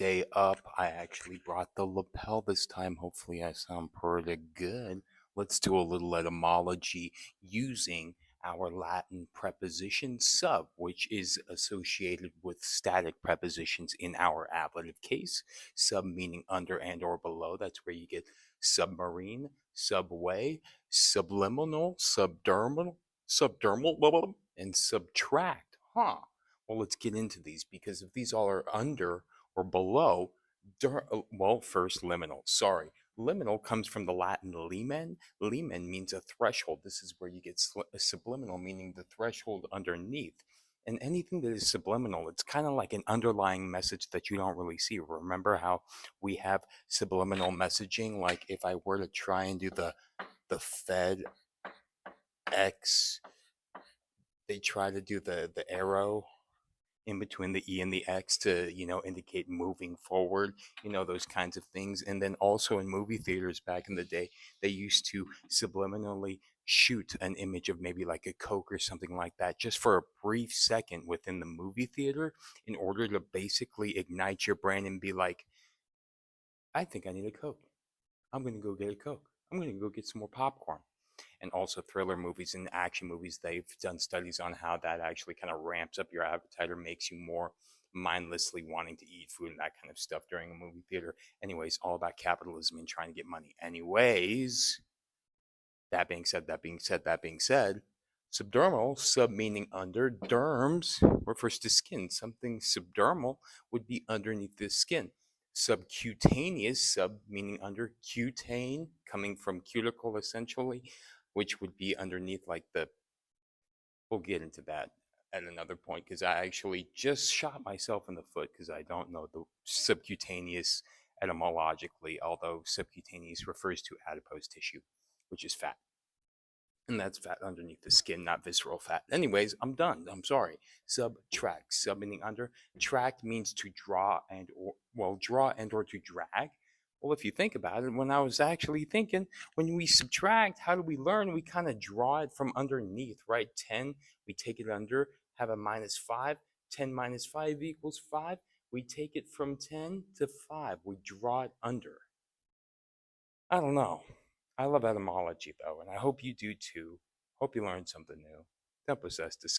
day up. I actually brought the lapel this time. Hopefully, I sound pretty good. Let's do a little etymology using our Latin preposition sub, which is associated with static prepositions in our ablative case. Sub meaning under and or below. That's where you get submarine, subway, subliminal, subdermal, and subtract. Huh. Well, let's get into these because if these all are under or below, well, first liminal. Sorry. Liminal comes from the Latin limen. Limen means a threshold. This is where you get subliminal, meaning the threshold underneath. And anything that is subliminal, it's kind of like an underlying message that you don't really see. Remember how we have subliminal messaging? Like if I were to try and do the Fed X, they try to do the arrow in between the E and the X to, indicate moving forward, those kinds of things. And then also in movie theaters back in the day, they used to subliminally shoot an image of maybe like a Coke or something like that just for a brief second within the movie theater in order to basically ignite your brain and be like, I think I need a Coke. I'm going to go get a Coke. I'm going to go get some more popcorn. And also thriller movies and action movies, they've done studies on how that actually kind of ramps up your appetite or makes you more mindlessly wanting to eat food and that kind of stuff during a movie theater. Anyways, all about capitalism and trying to get money. Anyways, that being said, subdermal, sub meaning under, derms refers to skin. Something subdermal would be underneath the skin. Subcutaneous, sub meaning under, cutane, coming from cuticle essentially, which would be underneath like the, we'll get into that at another point because I actually just shot myself in the foot because I don't know the subcutaneous etymologically, although subcutaneous refers to adipose tissue, which is fat. And that's fat underneath the skin, not visceral fat. Anyways, I'm done. I'm sorry. Subtract. Sub meaning under. Tract means to draw and or to drag. Well, if you think about it, when I was actually thinking, when we subtract, how do we learn? We kind of draw it from underneath, right? 10, we take it under, have a minus 5. 10 minus 5 equals 5. We take it from 10 to 5. We draw it under. I don't know. I love etymology though, and I hope you do too. Hope you learned something new. Don't possess this.